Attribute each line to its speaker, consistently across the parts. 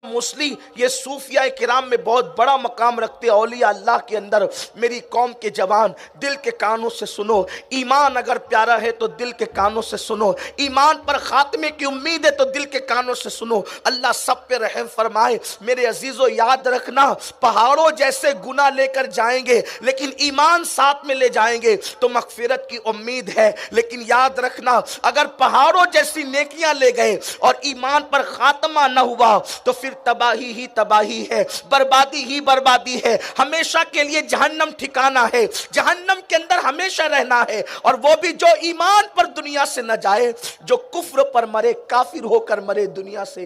Speaker 1: Muesli یہ صوفیہ کرام میں بہت بڑا مقام رکھتے ہیں اولیاء اللہ کے اندر۔ میری قوم کے جوان دل کے کانوں سے سنو، ایمان اگر پیارا ہے تو دل کے کانوں سے سنو، ایمان پر خاتمے کی امید ہے تو دل کے کانوں سے سنو۔ اللہ سب پہ رحم فرمائے۔ میرے عزیزو یاد رکھنا، پہاڑوں جیسے گناہ لے کر جائیں گے لیکن ایمان ساتھ میں لے جائیں گے تو مغفرت کی امید ہے، لیکن یاد رکھنا اگر پہاڑوں جیسی نیکیاں لے گئے اور ایمان پر خاتمہ نہ ہوا تو پھر تباہی ہی تباہی ہے، بربادی ہی بربادی ہے، ہمیشہ کے لیے جہنم ٹھکانہ ہے، جہنم کے اندر ہمیشہ رہنا ہے۔ اور وہ بھی جو ایمان پر دنیا سے نہ جائے، جو کفر پر مرے، کافر ہو کر مرے، دنیا سے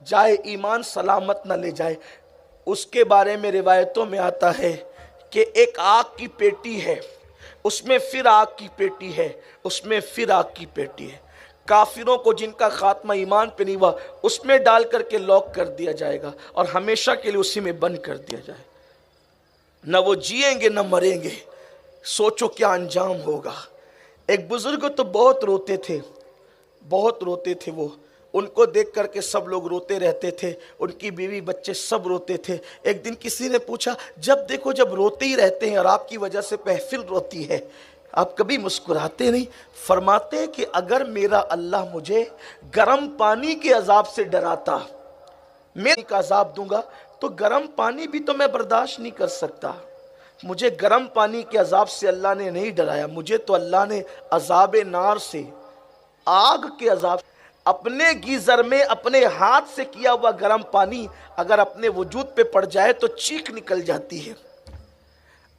Speaker 1: جائے، ایمان سلامت نہ لے جائے۔ اس کے بارے میں روایتوں میں آتا ہے کہ ایک آگ کی پیٹی ہے، اس میں پھر آگ کی پیٹی ہے، اس میں پھر آگ کی پیٹی ہے۔ کافروں کو جن کا خاتمہ ایمان پہ نہیں ہوا اس میں ڈال کر کے لاک کر دیا جائے گا اور ہمیشہ کے لیے اسی میں بند کر دیا جائے، نہ وہ جئیں گے نہ مریں گے۔ سوچو کیا انجام ہوگا۔ ایک بزرگ تو بہت روتے تھے، بہت روتے تھے، وہ ان کو دیکھ کر کے سب لوگ روتے رہتے تھے، ان کی بیوی بچے سب روتے تھے۔ ایک دن کسی نے پوچھا، جب دیکھو جب روتے ہی رہتے ہیں اور آپ کی وجہ سے محفل روتی ہے، آپ کبھی مسکراتے نہیں؟ فرماتے ہیں کہ اگر میرا اللہ مجھے گرم پانی کے عذاب سے ڈراتا، میں کا عذاب دوں گا تو گرم پانی بھی تو میں برداشت نہیں کر سکتا۔ مجھے گرم پانی کے عذاب سے اللہ نے نہیں ڈرایا، مجھے تو اللہ نے عذاب نار سے، آگ کے عذاب، اپنے گیزر میں اپنے ہاتھ سے کیا ہوا گرم پانی اگر اپنے وجود پہ پڑ جائے تو چیخ نکل جاتی ہے۔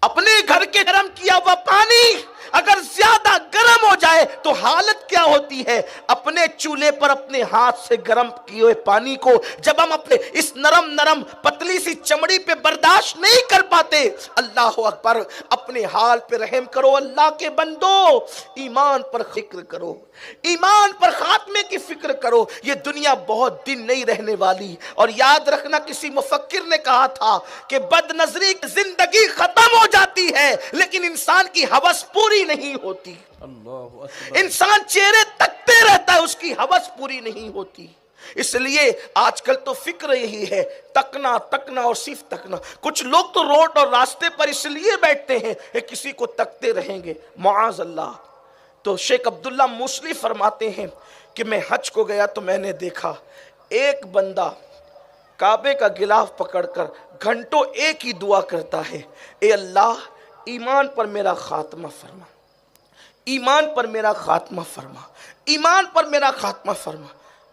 Speaker 1: اپنے گھر کے گرم کیا ہوا پانی اگر زیادہ گرم ہو جائے تو حالت کیا ہوتی ہے؟ اپنے چولہے پر اپنے ہاتھ سے گرم کیے ہوئے پانی کو جب ہم اپنے اس نرم پتلی سی چمڑی پہ برداشت نہیں کر پاتے، اللہ اکبر، اپنے حال پہ رحم کرو اللہ کے بندو، ایمان پر فکر کرو، ایمان پر خاتمے کی فکر کرو۔ یہ دنیا بہت دن نہیں رہنے والی، اور یاد رکھنا کسی مفکر نے کہا تھا کہ بد نظری کی زندگی ختم ہو جاتی ہے لیکن انسان کی ہوس پوری نہیں ہوتی۔ انسان چہرے تکتے رہتا ہے، اس کی ہوس پوری نہیں ہوتی۔ اس لیے آج کل تو فکر یہی ہے، تکنا تکنا اور صرف تکنا۔ کچھ لوگ تو روڈ اور راستے پر اس لیے بیٹھتے ہیں کہ کسی کو تکتے رہیں گے، معاذ اللہ۔ تو شیخ عبداللہ موسلی فرماتے ہیں کہ میں حج کو گیا تو میں نے دیکھا ایک بندہ کعبے کا غلاف پکڑ کر گھنٹوں ایک ہی دعا کرتا ہے، اے اللہ ایمان پر میرا خاتمہ فرما، ایمان پر میرا خاتمہ فرما، ایمان پر میرا خاتمہ فرما۔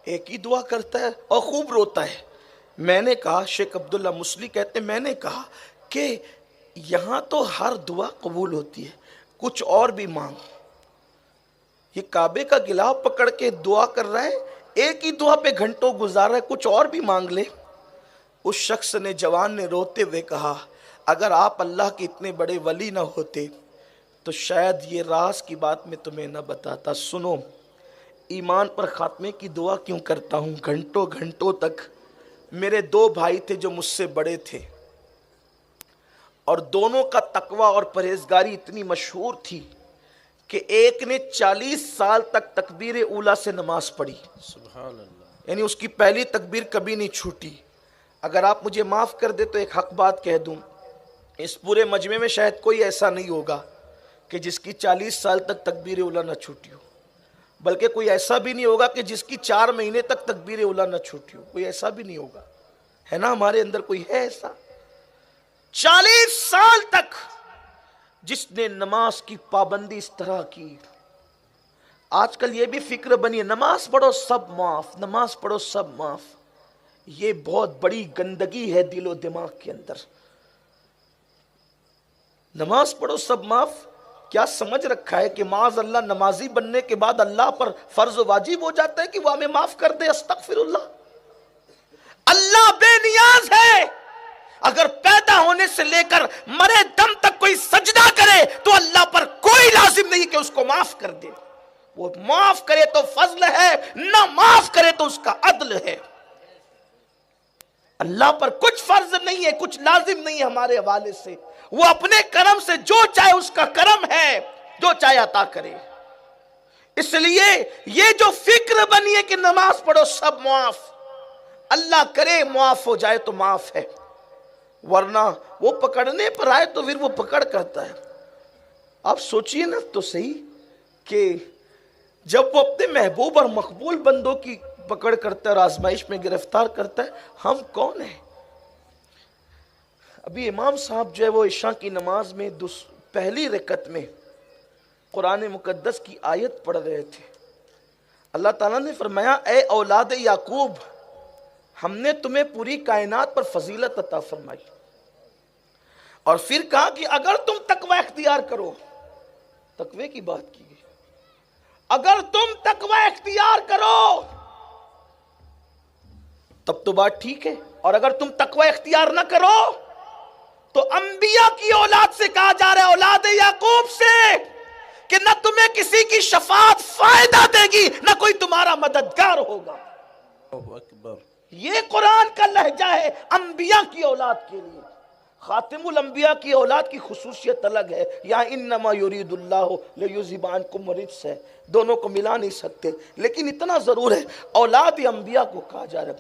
Speaker 1: ایک ہی دعا کرتا ہے اور خوب روتا ہے۔ میں نے کہا، شیخ عبداللہ موسلی کہتے ہیں، میں نے کہا کہ یہاں تو ہر دعا قبول ہوتی ہے، کچھ اور بھی مانگ۔ یہ کعبے کا غلاف پکڑ کے دعا کر رہا ہے، ایک ہی دعا پہ گھنٹوں گزار رہا ہے، کچھ اور بھی مانگ لے۔ اس شخص نے، جوان نے روتے ہوئے کہا، اگر آپ اللہ کے اتنے بڑے ولی نہ ہوتے تو شاید یہ راز کی بات میں تمہیں نہ بتاتا۔ سنو، ایمان پر خاتمے کی دعا کیوں کرتا ہوں؟ گھنٹوں گھنٹوں تک میرے دو بھائی تھے جو مجھ سے بڑے تھے، اور دونوں کا تقوی اور پرہیزگاری اتنی مشہور تھی کہ ایک نے 40 سال تک تکبیر اولیٰ سے نماز پڑھی، سبحان اللہ، یعنی اس کی پہلی تکبیر کبھی نہیں چھوٹی۔ اگر آپ مجھے معاف کر دے تو ایک حق بات کہہ دوں، اس پورے مجمع میں شاید کوئی ایسا نہیں ہوگا کہ جس کی 40 سال تک تکبیر اولیٰ نہ چھوٹی ہو، بلکہ کوئی ایسا بھی نہیں ہوگا کہ جس کی 4 مہینے تک تکبیر اولیٰ نہ چھوٹی ہو، کوئی ایسا بھی نہیں ہوگا، ہے نا؟ ہمارے اندر کوئی ہے ایسا 40 سال تک جس نے نماز کی پابندی اس طرح کی؟ آج کل یہ بھی فکر بنی ہے، نماز پڑھو سب معاف، نماز پڑھو سب معاف۔ یہ بہت بڑی گندگی ہے دل و دماغ کے اندر۔ نماز پڑھو سب معاف، کیا سمجھ رکھا ہے کہ معاذ اللہ نمازی بننے کے بعد اللہ پر فرض و واجب ہو جاتا ہے کہ وہ ہمیں معاف کر دے؟ استغفر اللہ۔ اللہ بے نیاز ہے، اگر پیدا ہونے سے لے کر مرے دم تک کوئی سجدہ کرے تو اللہ پر کوئی لازم نہیں کہ اس کو معاف کر دے۔ وہ معاف کرے تو فضل ہے، نہ معاف کرے تو اس کا عدل ہے۔ اللہ پر کچھ فرض نہیں ہے، کچھ لازم نہیں ہے ہمارے حوالے سے، وہ اپنے کرم سے جو چاہے اس کا کرم ہے، جو چاہے عطا کرے۔ اس لیے یہ جو فکر بنی ہے کہ نماز پڑھو سب معاف، اللہ کرے معاف ہو جائے تو معاف ہے، ورنہ وہ پکڑنے پر آئے تو پھر وہ پکڑ کرتا ہے۔ آپ سوچئے نا تو صحیح کہ جب وہ اپنے محبوب اور مقبول بندوں کی پکڑ کرتا ہے اور آزمائش میں گرفتار کرتا ہے، ہم کون ہیں؟ ابھی امام صاحب جو ہے وہ عشاء کی نماز میں پہلی رکعت میں قرآن مقدس کی آیت پڑھ رہے تھے۔ اللہ تعالیٰ نے فرمایا اے اولاد یعقوب، ہم نے تمہیں پوری کائنات پر فضیلت عطا فرمائی، اور پھر کہا کہ اگر تم تقوی اختیار کرو، تقوی کی بات کی گئی، اگر تم تقوی اختیار کرو تب تو بات ٹھیک ہے، اور اگر تم تقوی اختیار نہ کرو تو انبیاء کی اولاد سے کہا جا رہا ہے، اولاد یعقوب سے، کہ نہ تمہیں کسی کی شفاعت فائدہ دے گی نہ کوئی تمہارا مددگار ہوگا۔ یہ قرآن کا لہجہ ہے انبیاء کی اولاد کے لیے۔ خاتم الانبیاء کی اولاد کی خصوصیت الگ ہے، یا انما یرید اللہ لیذھب عنکم الرجس ہے، دونوں کو ملا نہیں سکتے، لیکن اتنا ضرور ہے اولاد انبیاء کو کہا جا رہا ہے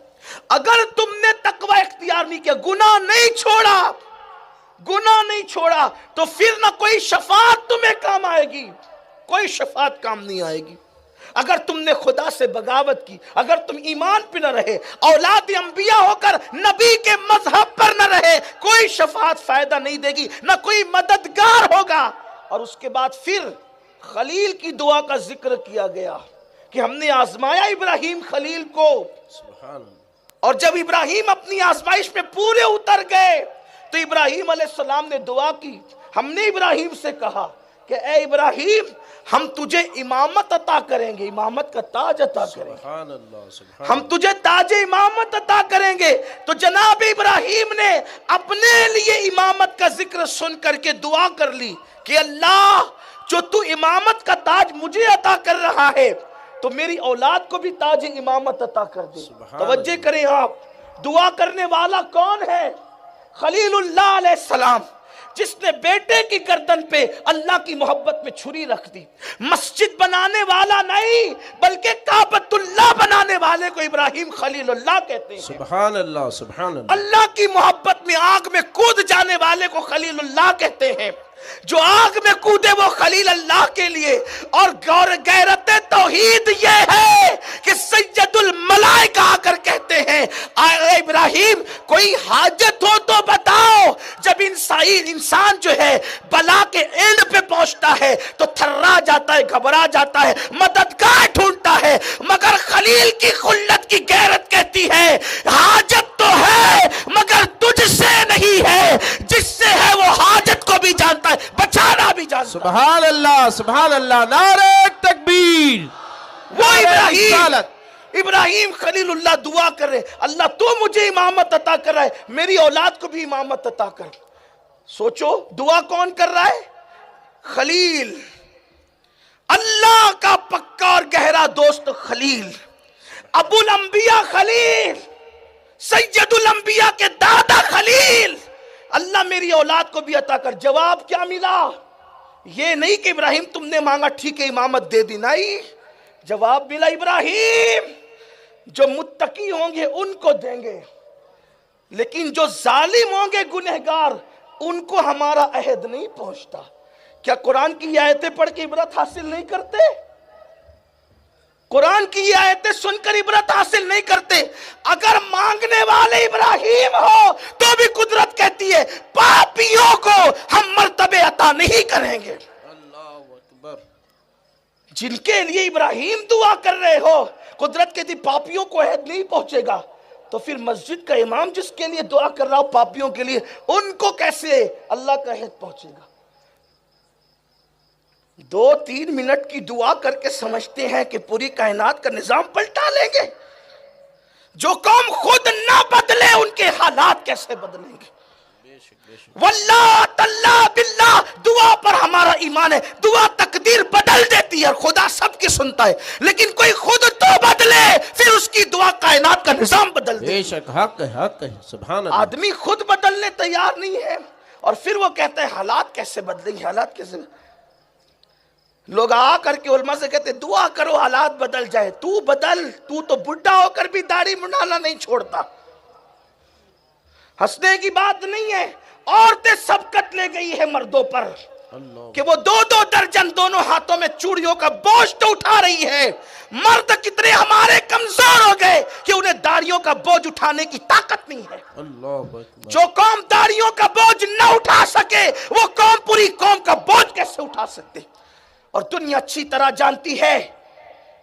Speaker 1: اگر تم نے تقوی اختیار نہیں کیا، گناہ نہیں چھوڑا تو پھر نہ کوئی شفاعت تمہیں کام آئے گی، کوئی شفاعت کام نہیں آئے گی۔ اگر تم نے خدا سے بغاوت کی، اگر تم ایمان پہ نہ رہے، اولاد انبیاء ہو کر نبی کے مذہب پر نہ رہے، کوئی شفاعت فائدہ نہیں دے گی، نہ کوئی مددگار ہوگا۔ اور اس کے بعد پھر خلیل کی دعا کا ذکر کیا گیا کہ ہم نے آزمایا ابراہیم خلیل کو، اور جب ابراہیم اپنی آزمائش میں پورے اتر گئے تو ابراہیم علیہ السلام نے دعا کی۔ ہم نے ابراہیم سے کہا کہ اے ابراہیم، ہم تجھے امامت عطا کریں گے، امامت کا تاج عطا کریں گے، ہم تجھے تاج امامت عطا کریں گے۔ تو جناب ابراہیم نے اپنے لیے امامت کا ذکر سن کر کے دعا کر لی کہ اللہ، جو تو امامت کا تاج مجھے عطا کر رہا ہے تو میری اولاد کو بھی تاج امامت عطا کر دے۔ توجہ کریں آپ، دعا کرنے والا کون ہے؟ خلیل اللہ علیہ السلام، جس نے بیٹے کی گردن پہ اللہ کی محبت میں چھری رکھ دی۔ مسجد بنانے والا نہیں بلکہ کعبۃ اللہ بنانے والے کو ابراہیم خلیل اللہ کہتے ہیں۔
Speaker 2: سبحان اللہ، سبحان اللہ۔
Speaker 1: اللہ کی محبت میں آگ میں کود جانے والے کو خلیل اللہ کہتے ہیں۔ جو آگ میں کودے وہ خلیل اللہ کے لیے۔ اور غیرت توحید یہ ہے کہ سید الملائکہ آ کر کہتے ہیں اے ابراہیم، کوئی حاجت ہو تو بتاؤ۔ جب انسان جو ہے بلا کے اینڈ پہ پہنچتا ہے تو تھرا جاتا ہے، گھبرا جاتا ہے، مددگار ڈھونڈتا ہے، مگر خلیل کی خلت کی غیرت کہتی ہے حاجت تو ہے مگر تجھ سے نہیں ہے، جس سے ہے وہ حاجت کو بھی جانتا ہے، بچانا بھی جانتا ہے۔
Speaker 2: سبحان اللہ، سبحان اللہ، نعرہ تکبیر۔
Speaker 1: وہ ابراہیم خلیل اللہ دعا کر رہے، اللہ تو مجھے امامت عطا کر رہا ہے، میری اولاد کو بھی امامت عطا کر۔ سوچو دعا کون کر رہا ہے؟ خلیل، اللہ کا پکا اور گہرا دوست خلیل، ابو الانبیاء خلیل، سید الانبیاء کے دادا خلیل، اللہ میری اولاد کو بھی عطا کر۔ جواب کیا ملا؟ یہ نہیں کہ ابراہیم تم نے مانگا ٹھیک ہے امامت دے دی، نہیں، جواب ملا ابراہیم جو متقی ہوں گے ان کو دیں گے، لیکن جو ظالم ہوں گے گنہگار ان کو ہمارا عہد نہیں پہنچتا۔ کیا قرآن کی یہ آیتیں پڑھ کے عبرت حاصل نہیں کرتے؟ قرآن کی یہ آیتیں سن کر عبرت حاصل نہیں کرتے؟ اگر مانگنے والے ابراہیم ہو تو بھی قدرت کہتی ہے پاپیوں کو ہم مرتبے عطا نہیں کریں گے۔
Speaker 2: اللہ اکبر۔
Speaker 1: جن کے لیے ابراہیم دعا کر رہے ہو قدرت کہتی پاپیوں کو عہد نہیں پہنچے گا، تو پھر مسجد کا امام جس کے لیے دعا کر رہا ہو پاپیوں کے لیے، ان کو کیسے اللہ کا عہد پہنچے گا؟ 2-3 منٹ کی دعا کر کے سمجھتے ہیں کہ پوری کائنات کا نظام پلٹا لیں گے۔ جو قوم خود نہ بدلے ان کے حالات کیسے بدلیں گے؟ واللہ تاللہ باللہ، دعا پر ہمارا ایمان ہے، دعا تقدیر بدل دیتی ہے اور خدا سب کی سنتا ہے، لیکن کوئی خود تو بدلے پھر اس کی دعا کائنات کا نظام بدل دے۔
Speaker 2: بے شک، حق ہے، حق ہے، سبحان اللہ۔
Speaker 1: آدمی خود بدلنے تیار نہیں ہے اور پھر وہ کہتا ہے حالات کیسے بدلیں گے، حالات کیسے لوگ آ کر کے علماء سے کہتے دعا کرو حالات بدل جائے. تو بدل, تو بڈھا ہو کر بھی داڑھی منڈانا نہیں چھوڑتا. ہنسنے کی بات نہیں ہے. عورتیں سبقت لے گئی ہے مردوں پر کہ وہ 2-2 درجن دونوں ہاتھوں میں چوڑیوں کا بوجھ تو اٹھا رہی ہے. مرد کتنے ہمارے کمزور ہو گئے کہ انہیں داڑیوں کا بوجھ اٹھانے کی طاقت نہیں ہے. جو قوم داڑیوں کا بوجھ نہ اٹھا سکے وہ قوم پوری قوم کا بوجھ کیسے اٹھا سکتے. اور دنیا اچھی طرح جانتی ہے,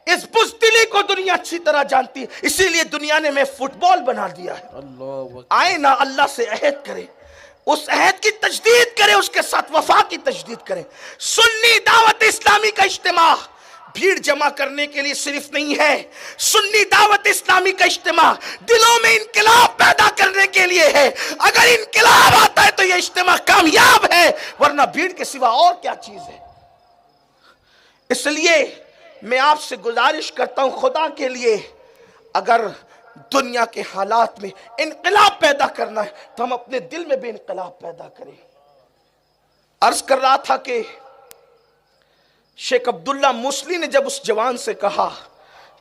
Speaker 1: اس بزدلی کو دنیا اچھی طرح جانتی ہے. اسی لیے دنیا نے میں فٹ بال بنا دیا ہے. آئے نا اللہ سے عہد کرے, اس عہد کی تجدید کرے, اس کے ساتھ وفا کی تجدید کرے. سنی دعوت اسلامی کا اجتماع بھیڑ جمع کرنے کے لیے صرف نہیں ہے. سنی دعوت اسلامی کا اجتماع دلوں میں انقلاب پیدا کرنے کے لیے ہے. اگر انقلاب آتا ہے تو یہ اجتماع کامیاب ہے, ورنہ بھیڑ کے سوا اور کیا چیز ہے. اس لیے میں آپ سے گزارش کرتا ہوں خدا کے لیے, اگر دنیا کے حالات میں انقلاب پیدا کرنا ہے تو ہم اپنے دل میں بھی انقلاب پیدا کریں. عرض کر رہا تھا کہ شیخ عبداللہ موصلی نے جب اس جوان سے کہا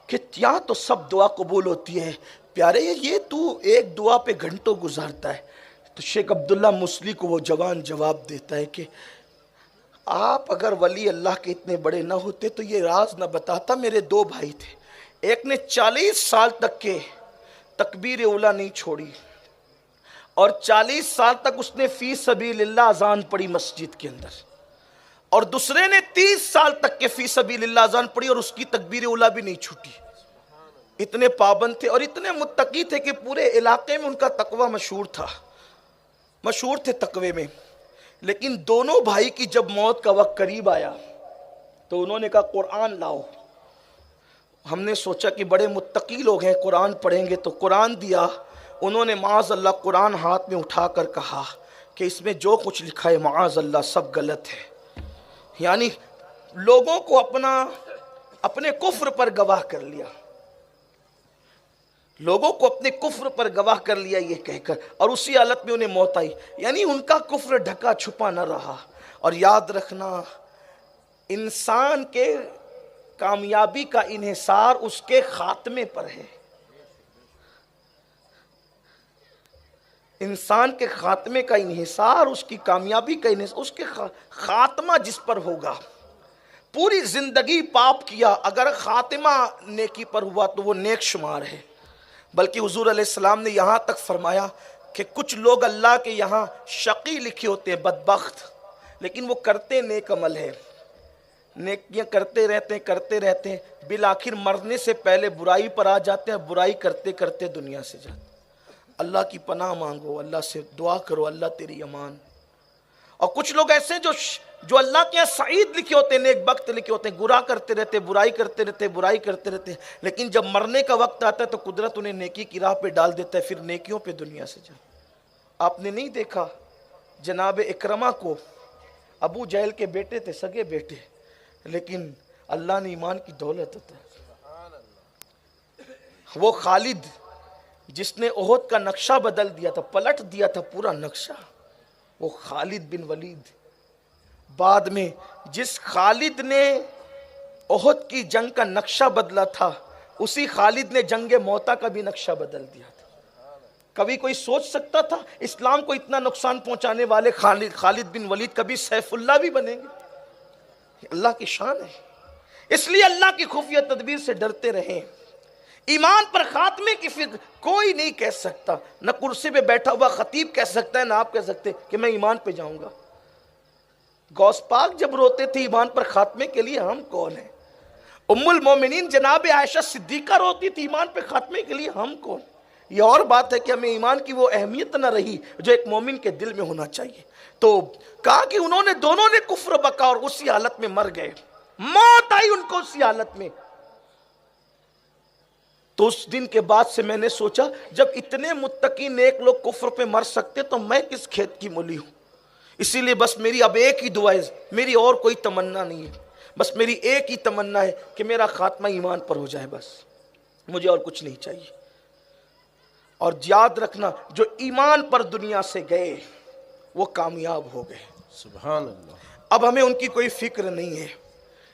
Speaker 1: کہ یہاں تو سب دعا قبول ہوتی ہے, پیارے یہ تو ایک دعا پہ گھنٹوں گزارتا ہے, تو شیخ عبداللہ موصلی کو وہ جوان جواب دیتا ہے کہ آپ اگر ولی اللہ کے اتنے بڑے نہ ہوتے تو یہ راز نہ بتاتا. میرے 2 بھائی تھے, ایک نے 40 سال تک کے تکبیر اولا نہیں چھوڑی, اور 40 سال تک اس نے فی سبیل اللہ اذان پڑھی مسجد کے اندر, اور دوسرے نے 30 سال تک کے فی سبیل اللہ اذان پڑھی اور اس کی تکبیر اولا بھی نہیں چھوٹی. اتنے پابند تھے اور اتنے متقی تھے کہ پورے علاقے میں ان کا تقوی مشہور تھے تقوی میں. لیکن دونوں بھائی کی جب موت کا وقت قریب آیا تو انہوں نے کہا قرآن لاؤ. ہم نے سوچا کہ بڑے متقی لوگ ہیں, قرآن پڑھیں گے, تو قرآن دیا. انہوں نے معاذ اللہ قرآن ہاتھ میں اٹھا کر کہا کہ اس میں جو کچھ لکھا ہے معاذ اللہ سب غلط ہے. یعنی لوگوں کو اپنے کفر پر گواہ کر لیا, لوگوں کو اپنے کفر پر گواہ کر لیا یہ کہہ کر, اور اسی حالت میں انہیں موت آئی. یعنی ان کا کفر ڈھکا چھپا نہ رہا. اور یاد رکھنا, انسان کے کامیابی کا انحصار اس کے خاتمے پر ہے. انسان کے خاتمے کا انحصار, اس کی کامیابی کا انحصار اس کے خاتمہ جس پر ہوگا. پوری زندگی پاپ کیا, اگر خاتمہ نیکی پر ہوا تو وہ نیک شمار ہے. بلکہ حضور علیہ السلام نے یہاں تک فرمایا کہ کچھ لوگ اللہ کے یہاں شقی لکھے ہوتے ہیں, بدبخت, لیکن وہ کرتے نیک عمل ہے, نیکیاں کرتے رہتے ہیں, بالآخر مرنے سے پہلے برائی پر آ جاتے ہیں, برائی کرتے کرتے دنیا سے جاتے. اللہ کی پناہ مانگو, اللہ سے دعا کرو اللہ تیری امان. اور کچھ لوگ ایسے جو اللہ کے یہاں سعید لکھے ہوتے ہیں, نیک بخت لکھے ہوتے ہیں, گناہ کرتے رہتے, برائی کرتے رہتے, لیکن جب مرنے کا وقت آتا ہے تو قدرت انہیں نیکی کی راہ پہ ڈال دیتا ہے, پھر نیکیوں پہ دنیا سے جا. آپ نے نہیں دیکھا جناب اکرمہ کو, ابو جہل کے بیٹے تھے, سگے بیٹے, لیکن اللہ نے ایمان کی دولت عطا. وہ خالد جس نے احد کا نقشہ بدل دیا تھا, پلٹ دیا تھا پورا نقشہ, وہ خالد بن ولید. بعد میں جس خالد نے احد کی جنگ کا نقشہ بدلا تھا, اسی خالد نے جنگ موتا کا بھی نقشہ بدل دیا تھا. کبھی کوئی سوچ سکتا تھا اسلام کو اتنا نقصان پہنچانے والے خالد بن ولید کبھی سیف اللہ بھی بنیں گے؟ اللہ کی شان ہے. اس لیے اللہ کی خفیہ تدبیر سے ڈرتے رہیں. ایمان پر خاتمے کی فکر کوئی نہیں کہہ سکتا, نہ کرسی پہ بیٹھا ہوا خطیب کہہ سکتا ہے, نہ آپ کہہ سکتے کہ میں ایمان پہ جاؤں گا. غوث پاک جب روتے تھے ایمان پر خاتمے کے لیے, ہم کون ہیں؟ ام المومنین جناب عائشہ صدیقہ روتی تھی ایمان پہ خاتمے کے لیے, ہم کون؟ یہ اور بات ہے کہ ہمیں ایمان کی وہ اہمیت نہ رہی جو ایک مومن کے دل میں ہونا چاہیے. تو کہا کہ دونوں نے کفر بکا اور اسی حالت میں مر گئے, موت آئی ان کو اسی حالت میں. تو اس دن کے بعد سے میں نے سوچا جب اتنے متقی نیک لوگ کفر پہ مر سکتے تو میں کس کھیت کی مولی ہوں. اسی لیے بس میری اب ایک ہی دعا ہے, میری اور کوئی تمنا نہیں ہے, بس میری ایک ہی تمنا ہے کہ میرا خاتمہ ایمان پر ہو جائے, بس مجھے اور کچھ نہیں چاہیے. اور یاد رکھنا جو ایمان پر دنیا سے گئے وہ کامیاب ہو گئے.
Speaker 2: سبحان اللہ.
Speaker 1: اب ہمیں ان کی کوئی فکر نہیں ہے.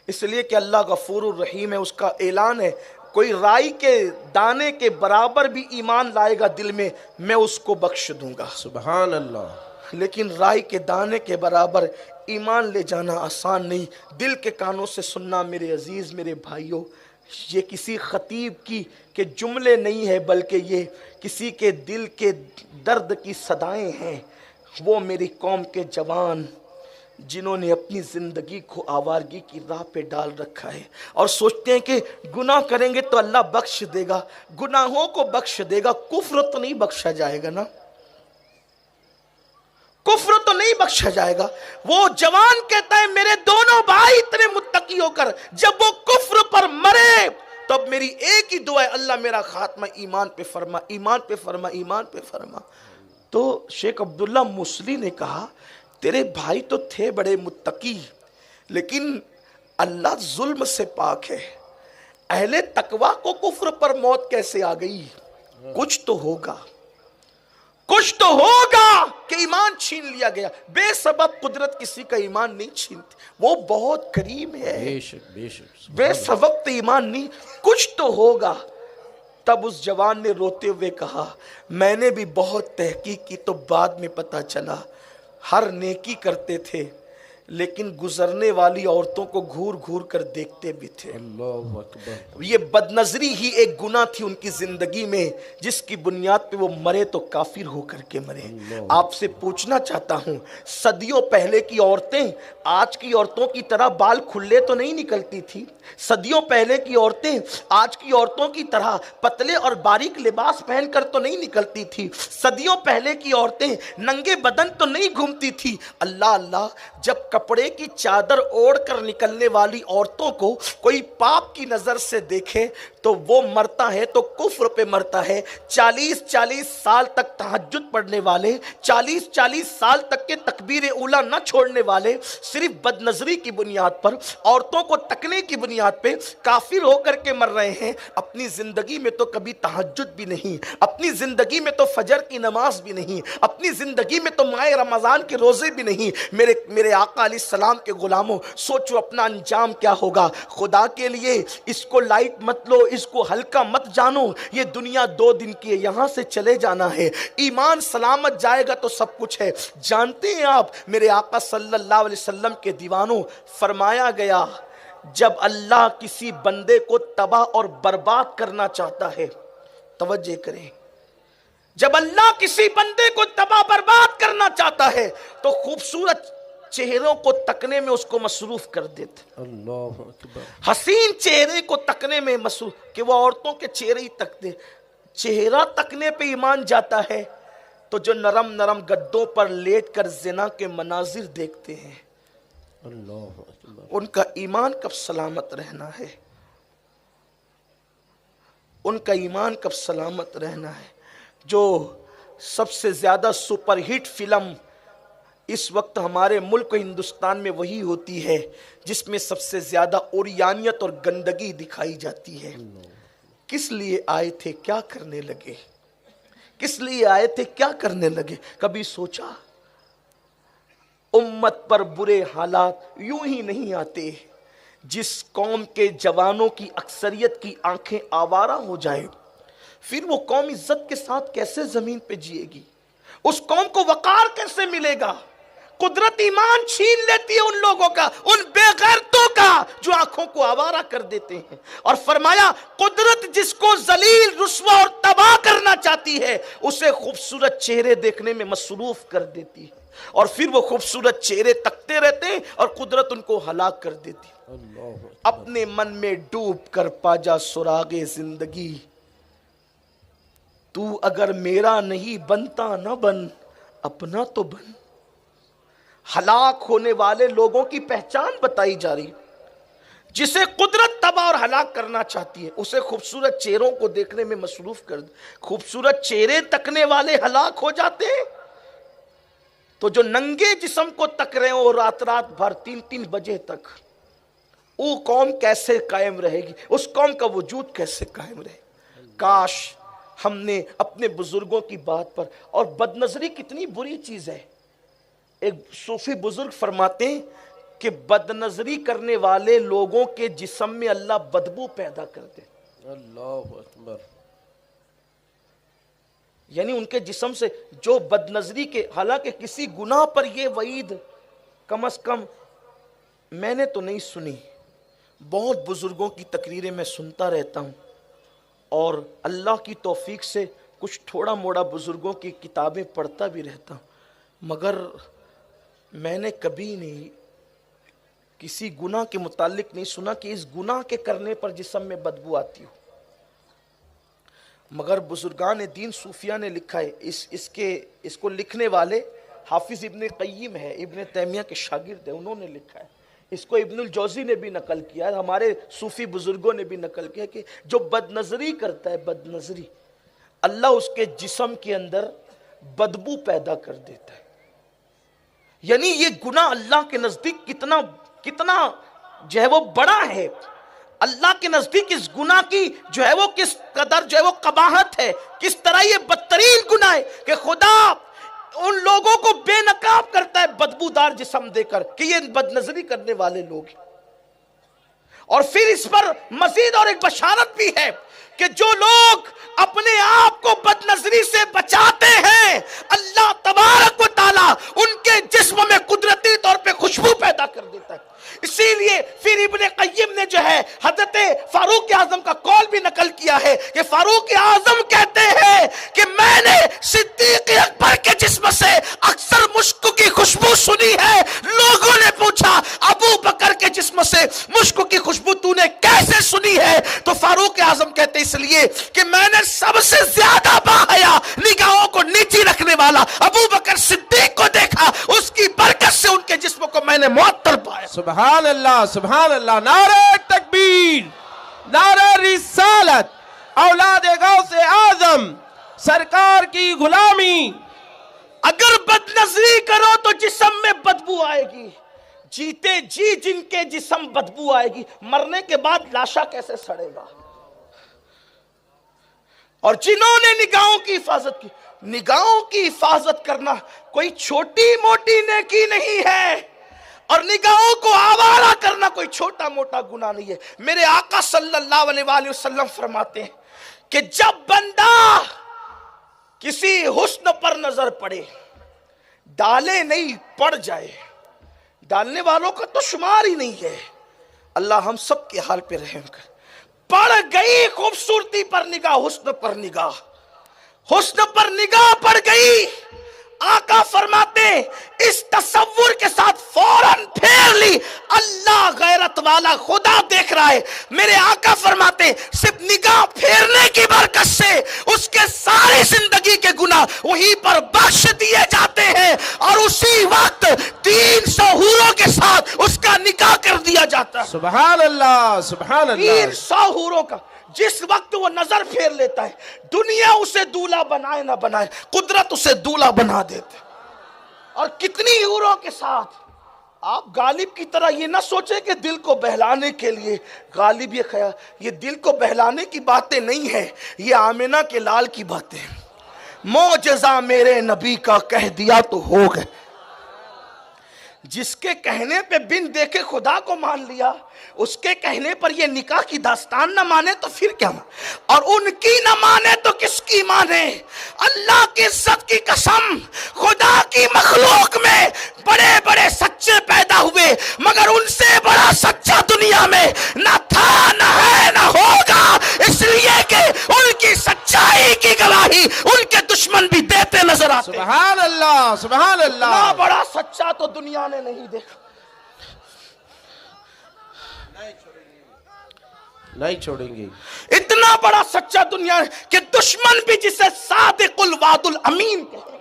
Speaker 1: اس لیے کہ اللہ غفور الرحیم ہے، اس کا اعلان ہے کوئی رائی کے دانے کے برابر بھی ایمان لائے گا دل میں اس کو بخش دوں گا۔
Speaker 2: سبحان اللہ۔
Speaker 1: لیکن رائی کے دانے کے برابر ایمان لے جانا آسان نہیں۔ دل کے کانوں سے سننا میرے عزیز، میرے بھائیوں، یہ کسی خطیب کی کے جملے نہیں ہے، بلکہ یہ کسی کے دل کے درد کی صدائیں ہیں۔ وہ میری قوم کے جوان جنہوں نے اپنی زندگی کو آوارگی کی راہ پہ ڈال رکھا ہے اور سوچتے ہیں کہ گناہ کریں گے تو اللہ بخش دے گا، گناہوں کو بخش دے گا، کفر تو نہیں بخشا جائے گا نا، کفر تو نہیں بخشا جائے گا۔ وہ جوان کہتا ہے میرے دونوں بھائی اتنے متقی ہو کر جب وہ کفر پر مرے تو اب میری ایک ہی دعا ہے، اللہ میرا خاتمہ ایمان پہ فرما، ایمان پہ فرما، ایمان پہ فرما۔ تو شیخ عبداللہ موصلی نے کہا تیرے بھائی تو تھے بڑے متقی، لیکن اللہ ظلم سے پاک ہے، اہل تقوی کو کفر پر موت کیسے آ گئی؟ کچھ تو ہوگا، کچھ تو ہوگا کہ ایمان چھین لیا گیا۔ بے سبب قدرت کسی کا ایمان نہیں چھینتی، وہ بہت کریم ہے،
Speaker 2: بے شک بے شک۔
Speaker 1: بے سبب تو ایمان نہیں، کچھ تو ہوگا۔ تب اس جوان نے روتے ہوئے کہا میں نے بھی بہت تحقیق کی تو بعد میں پتہ چلا ہر نیکی کرتے تھے لیکن گزرنے والی عورتوں کو گھور گھور کر دیکھتے بھی تھے۔
Speaker 2: اللہ اکبر۔
Speaker 1: یہ بدنظری ہی ایک گناہ تھی ان کی زندگی میں جس کی بنیاد پہ وہ مرے تو کافر ہو کر کے مرے۔ آپ سے پوچھنا چاہتا ہوں صدیوں پہلے کی عورتیں آج کی عورتوں کی طرح بال کھلے تو نہیں نکلتی تھی، صدیوں پہلے کی عورتیں آج کی عورتوں کی طرح پتلے اور باریک لباس پہن کر تو نہیں نکلتی تھی، صدیوں پہلے کی عورتیں ننگے بدن تو نہیں گھومتی تھی۔ اللہ اللہ، جب کپڑے کی چادر اوڑھ کر نکلنے والی عورتوں کو کوئی پاپ کی نظر سے دیکھے تو وہ مرتا ہے تو کفر پہ مرتا ہے۔ 40 سال تک تہجد پڑھنے والے، 40 سال تک کے تکبیر اولیٰ نہ چھوڑنے والے، صرف بد نظری کی بنیاد پر، عورتوں کو تکنے کی بنیاد پہ کافر ہو کر کے مر رہے ہیں۔ اپنی زندگی میں تو کبھی تہجد بھی نہیں، اپنی زندگی میں تو فجر کی نماز بھی نہیں، اپنی زندگی میں تو ماہ رمضان کے روزے بھی نہیں۔ میرے آقا علیہ السلام کے غلاموں، سوچو اپنا انجام کیا ہوگا۔ خدا کے لیے اس کو لائٹ مت لو، اس کو ہلکا مت جانو، یہ دنیا 2 دن کی ہے، یہاں سے چلے جانا ہے۔ ایمان سلامت جائے گا تو سب کچھ ہے۔ جانتے ہیں آپ میرے آقا صلی اللہ علیہ وسلم کے دیوانوں، فرمایا گیا جب اللہ کسی بندے کو تباہ اور برباد کرنا چاہتا ہے، توجہ کریں، جب اللہ کسی بندے کو تباہ برباد کرنا چاہتا ہے تو خوبصورت چہروں کو تکنے میں اس کو مصروف کر دیتے،
Speaker 2: اللہ اکبر۔
Speaker 1: حسین چہرے کو تکنے میں مصروف، کہ وہ عورتوں کے چہرے ہی تکتے، چہرہ تکنے پہ ایمان جاتا ہے تو جو نرم نرم گدوں پر لیٹ کر زنا کے مناظر دیکھتے ہیں
Speaker 2: اللہ اکبر۔
Speaker 1: ان کا ایمان کب سلامت رہنا ہے، ان کا ایمان کب سلامت رہنا ہے۔ جو سب سے زیادہ سپر ہٹ فلم اس وقت ہمارے ملک ہندوستان میں وہی ہوتی ہے جس میں سب سے زیادہ اوریانیت اور گندگی دکھائی جاتی ہے۔ کس لیے آئے تھے، کیا کرنے لگے؟ کس لیے آئے تھے، کیا کرنے لگے؟ کبھی سوچا؟ امت پر برے حالات یوں ہی نہیں آتے۔ جس قوم کے جوانوں کی اکثریت کی آنکھیں آوارہ ہو جائے پھر وہ قوم عزت کے ساتھ کیسے زمین پہ جیے گی؟ اس قوم کو وقار کیسے ملے گا؟ قدرت ایمان چھین لیتی ہے ان لوگوں کا، ان بے غیرتوں کا جو آنکھوں کو آوارہ کر دیتے ہیں۔ اور فرمایا قدرت جس کو ذلیل، رسوا اور تباہ کرنا چاہتی ہے اسے خوبصورت چہرے دیکھنے میں مصروف کر دیتی ہے، اور پھر وہ خوبصورت چہرے تکتے رہتے ہیں اور قدرت ان کو ہلاک کر دیتی ہے۔ اپنے من میں ڈوب کر پا جا سراغ زندگی، تو اگر میرا نہیں بنتا نہ بن، اپنا تو بن۔ ہلاک ہونے والے لوگوں کی پہچان بتائی جا رہی، جسے قدرت تباہ اور ہلاک کرنا چاہتی ہے اسے خوبصورت چہروں کو دیکھنے میں مصروف کر دے۔ خوبصورت چہرے تکنے والے ہلاک ہو جاتے ہیں تو جو ننگے جسم کو تک رہے ہو رات بھر 3 بجے تک، وہ قوم کیسے قائم رہے گی؟ اس قوم کا وجود کیسے قائم رہے؟ کاش ہم نے اپنے بزرگوں کی بات پر، اور بدنظری کتنی بری چیز ہے۔ ایک صوفی بزرگ فرماتے ہیں کہ بد نظری کرنے والے لوگوں کے جسم میں اللہ بدبو پیدا کر دے.
Speaker 2: اللہ اکبر.
Speaker 1: یعنی ان کے جسم سے جو بد نظری کے، حالانکہ کسی گناہ پر یہ وعید کم از کم میں نے تو نہیں سنی، بہت بزرگوں کی تقریریں میں سنتا رہتا ہوں، اور اللہ کی توفیق سے کچھ تھوڑا موڑا بزرگوں کی کتابیں پڑھتا بھی رہتا ہوں، مگر میں نے کبھی نہیں کسی گناہ کے متعلق نہیں سنا کہ اس گناہ کے کرنے پر جسم میں بدبو آتی ہو. مگر بزرگان دین صوفیہ نے لکھا ہے، اس کو لکھنے والے حافظ ابن قیم ہے، ابن تیمیہ کے شاگرد ہیں، انہوں نے لکھا ہے. اس کو ابن الجوزی نے بھی نقل کیا ہے، ہمارے صوفی بزرگوں نے بھی نقل کیا کہ جو بد نظری کرتا ہے، بد نظری، اللہ اس کے جسم کے اندر بدبو پیدا کر دیتا ہے. یعنی یہ گناہ اللہ کے نزدیک کتنا جو ہے وہ بڑا ہے. اللہ کے نزدیک اس گناہ کی جو ہے وہ کس قدر جو ہے وہ قباحت ہے، کس طرح یہ بدترین گناہ ہے کہ خدا ان لوگوں کو بے نقاب کرتا ہے بدبودار جسم دے کر کہ یہ بد نظری کرنے والے لوگ ہیں. اور پھر اس پر مزید اور ایک بشارت بھی ہے کہ جو لوگ اپنے آپ کو بد نظری سے بچاتے ہیں، اللہ تبارک و تعالیٰ ان کے جسم میں قدرتی طور پہ خوشبو پیدا کر دیتا ہے. اسی لیے پھر ابن قیم نے جو ہے حضرت فاروق اعظم کا قول بھی نقل کیا ہے کہ فاروق اعظم کہتے ہیں کہ میں نے صدیق اکبر کے جسم سے اکثر مشک کی خوشبو سنی ہے. لوگوں نے پوچھا ابو بکر کے جسم سے مشک کی خوشبو تو نے کیسے سنی ہے؟ تو فاروق اعظم کہتے اس لیے کہ میں نے سب سے زیادہ باحیا نگاہوں کو نیچی رکھنے والا ابو بکر صدیق کو دیکھا، اس کی برکت سے ان کے جسم کو میں نے معطل پایا.
Speaker 2: سبحان اللہ، سبحان اللہ. نعرہ تکبیر، نعرہ رسالت، اولاد غوث اعظم سرکار کی غلامی.
Speaker 1: اگر بد نظری کرو تو جسم میں بدبو آئے گی. جیتے جی جن کے جسم بدبو آئے گی، مرنے کے بعد لاشا کیسے سڑے گا؟ اور جنہوں نے نگاہوں کی حفاظت کی، نگاہوں کی حفاظت کرنا کوئی چھوٹی موٹی نیکی نہیں ہے، اور نگاہوں کو آوارہ کرنا کوئی چھوٹا موٹا گناہ نہیں ہے. میرے آقا صلی اللہ علیہ وآلہ وسلم فرماتے ہیں کہ جب بندہ کسی حسن پر نظر پڑے، ڈالے نہیں پڑ جائے، ڈالنے والوں کا تو شمار ہی نہیں ہے، اللہ ہم سب کے حال پہ رحم کر. پڑ گئی خوبصورتی پر نگاہ، حسن پر نگاہ، حسن پر نگاہ پڑ گئی، آقا فرماتے ہیں اس تصور کے ساتھ فوراً پھیر لی، اللہ غیرت والا خدا دیکھ رہا ہے. میرے آقا فرماتے ہیں صرف نگاہ پھیرنے کی برکت سے اس کے ساری زندگی کے گناہ وہیں پر بخش دیے جاتے ہیں، اور اسی وقت 300 حوروں کے ساتھ اس کا نکاح کر دیا جاتا ہے.
Speaker 2: سبحان اللہ، سبحان اللہ.
Speaker 1: 300 حوروں کا جس وقت وہ نظر پھیر لیتا ہے، دنیا اسے دولہا بنائے نہ بنائے، قدرت اسے دولہا بنا دیتے. اور کتنی حوروں کے ساتھ. آپ غالب کی طرح یہ نہ سوچیں کہ دل کو بہلانے کے لیے، غالب یہ خیال، یہ دل کو بہلانے کی باتیں نہیں ہیں، یہ آمنہ کے لال کی باتیں ہیں. معجزہ میرے نبی کا کہہ دیا تو ہو گئے. جس کے کہنے پہ بن دیکھے خدا کو مان لیا، اس کے کہنے پر یہ نکاح کی داستان نہ مانے تو پھر کیا مانے؟ اور ان کی نہ مانے تو کس کی مانے؟ اللہ کی عزت کی قسم، خدا کی مخلوق میں بڑے بڑے سچے پیدا ہوئے، مگر ان سے بڑا سچا دنیا میں نہ تھا، نہ ہے، نہ ہوگا. اس لیے کہ ان کی سچائی کی گواہی ان کے دشمن بھی دیتے نظر آتے.
Speaker 2: سبحان اللہ، سبحان اللہ.
Speaker 1: اتنا بڑا سچا تو دنیا نے نہیں دیکھا.
Speaker 2: نہیں چھوڑیں گے.
Speaker 1: اتنا بڑا سچا دنیا کہ دشمن بھی جسے صادق الوعد الامین کہتے ہیں.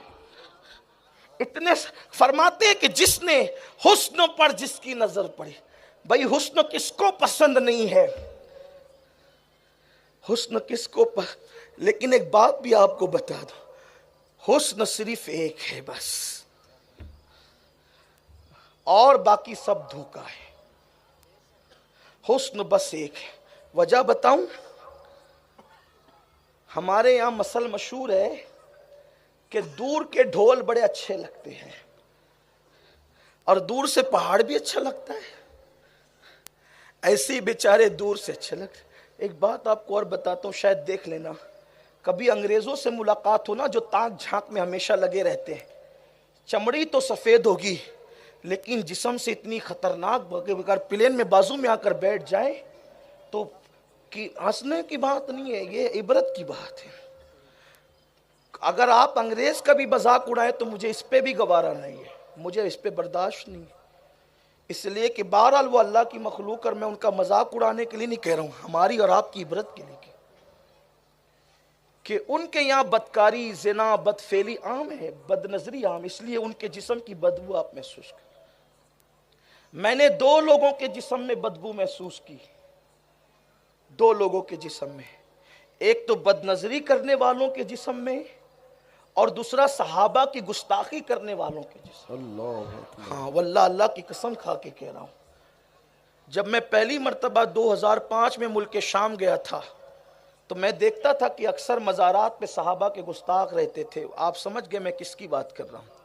Speaker 1: اتنے فرماتے ہیں کہ جس نے حسن پر جس کی نظر پڑی. بھائی حسن کس کو پسند نہیں ہے؟ حسن کس کو لیکن ایک بات بھی آپ کو بتا دو، حسن صرف ایک ہے بس، اور باقی سب دھوکا ہے. حسن بس ایک ہے. وجہ بتاؤں؟ ہمارے یہاں مسل مشہور ہے کہ دور کے ڈھول بڑے اچھے لگتے ہیں، اور دور سے پہاڑ بھی اچھا لگتا ہے، ایسے ہی بیچارے دور سے اچھے لگتے۔ ایک بات آپ کو اور بتاتا ہوں، شاید دیکھ لینا، کبھی انگریزوں سے ملاقات ہو نا، جو تاک جھانک میں ہمیشہ لگے رہتے ہیں، چمڑی تو سفید ہوگی لیکن جسم سے اتنی خطرناک، اگر پلین میں بازو میں آ کر بیٹھ جائیں تو ہنسنے کی بات نہیں ہے، یہ عبرت کی بات ہے۔ اگر آپ انگریز کا بھی مذاق اڑائیں تو مجھے اس پہ بھی گوارا نہیں ہے، مجھے اس پہ برداشت نہیں ہے، اس لیے کہ بہرحال وہ اللہ کی مخلوق، اور میں ان کا مذاق اڑانے کے لیے نہیں کہہ رہا ہوں، ہماری اور آپ کی عبرت کے لیے کہ ان کے یہاں بدکاری، زنا، بدفعلی عام ہے، بد نظری عام، اس لیے ان کے جسم کی بدبو آپ محسوس کریں۔ میں نے 2 لوگوں کے جسم میں بدبو محسوس کی، 2 لوگوں کے جسم میں، ایک تو بد نظری کرنے والوں کے جسم میں، اور دوسرا صحابہ کی گستاخی کرنے والوں کے جسم۔
Speaker 2: اللہ،
Speaker 1: ہاں واللہ، اللہ کی قسم کھا کے کہہ رہا ہوں، جب میں پہلی مرتبہ 2005 میں ملک شام گیا تھا تو میں دیکھتا تھا کہ اکثر مزارات پہ صحابہ کے گستاخ رہتے تھے۔ آپ سمجھ گئے میں کس کی بات کر رہا ہوں۔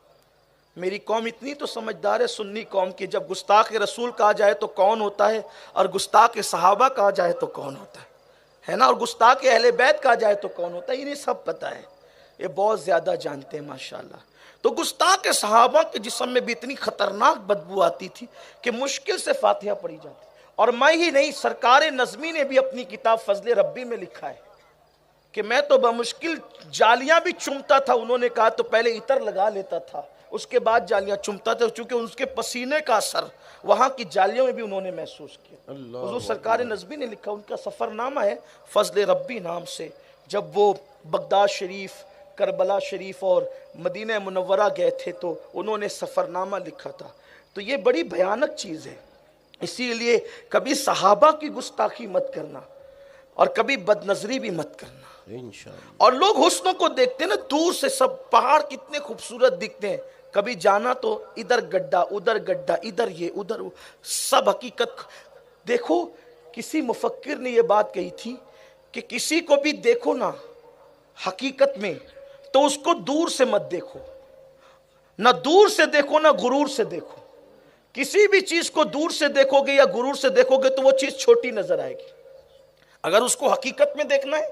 Speaker 1: میری قوم اتنی تو سمجھدار ہے، سنی قوم کی، جب گستاخ رسول کہا جائے تو کون ہوتا ہے، اور گستاخ صحابہ کہا جائے تو کون ہوتا ہے نا، اور گستاخ اہل بیت کہا جائے تو کون ہوتا ہے، انہیں سب پتہ ہے، یہ بہت زیادہ جانتے ہیں ماشاءاللہ۔ تو گستاخ صحابہ کے جسم میں بھی اتنی خطرناک بدبو آتی تھی کہ مشکل سے فاتحہ پڑھی جاتی، اور میں ہی نہیں، سرکار نظمی نے بھی اپنی کتاب فضل ربی میں لکھا ہے کہ میں تو بمشکل جالیاں بھی چومتا تھا، انہوں نے کہا تو پہلے عطر لگا لیتا تھا، اس کے بعد جالیاں چومتا تھا، چونکہ اس کے پسینے کا اثر وہاں کی جالیوں میں بھی انہوں نے محسوس کیا۔ حضور سرکار نظمی نے لکھا، ان کا سفر نامہ ہے فضل ربی نام سے، جب وہ بغداد شریف، کربلا شریف اور مدینہ منورہ گئے تھے تو انہوں نے سفر نامہ لکھا تھا۔ تو یہ بڑی بھیانک چیز ہے، اسی لیے کبھی صحابہ کی گستاخی مت کرنا اور کبھی بد نظری بھی مت کرنا۔
Speaker 2: انشاءاللہ۔
Speaker 1: اور لوگ حسنوں کو دیکھتے ہیں نا دور سے، سب پہاڑ کتنے خوبصورت دکھتے ہیں، کبھی جانا تو ادھر گڈھا، ادھر گڈھا، ادھر یہ، ادھر وہ، سب حقیقت دیکھو۔ کسی مفکر نے یہ بات کہی تھی کہ کسی کو بھی دیکھو نا حقیقت میں تو اس کو دور سے مت دیکھو، نہ دور سے دیکھو نہ غرور سے دیکھو۔ کسی بھی چیز کو دور سے دیکھو گے یا غرور سے دیکھو گے تو وہ چیز چھوٹی نظر آئے گی۔ اگر اس کو حقیقت میں دیکھنا ہے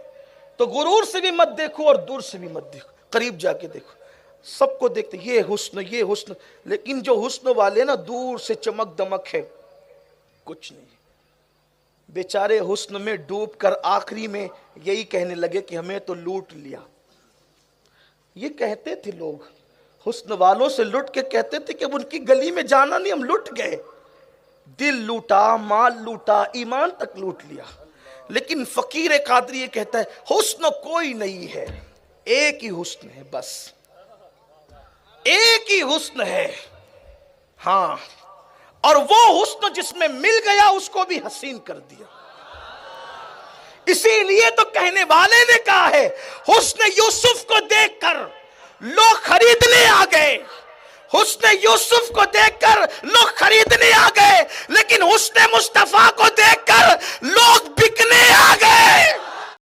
Speaker 1: تو غرور سے بھی مت دیکھو اور دور سے بھی مت دیکھو، قریب جا کے دیکھو۔ سب کو دیکھتے یہ حسن، یہ حسن، لیکن جو حسن والے نا دور سے چمک دمک ہے، کچھ نہیں۔ بیچارے حسن میں ڈوب کر آخری میں یہی کہنے لگے کہ ہمیں تو لوٹ لیا۔ یہ کہتے تھے لوگ، حسن والوں سے لٹ کے کہتے تھے کہ اب ان کی گلی میں جانا نہیں، ہم لٹ گئے، دل لوٹا، مال لوٹا، ایمان تک لوٹ لیا۔ لیکن فقیر قادری یہ کہتا ہے حسن کوئی نہیں ہے، ایک ہی حسن ہے، بس ایک ہی حسن ہے، ہاں، اور وہ حسن جس میں مل گیا اس کو بھی حسین کر دیا۔ اسی لیے تو کہنے والے نے کہا ہے حسن یوسف کو دیکھ کر لوگ خریدنے آ گئے، حسن یوسف کو دیکھ کر لوگ خریدنے آ گئے، لیکن حسن مصطفیٰ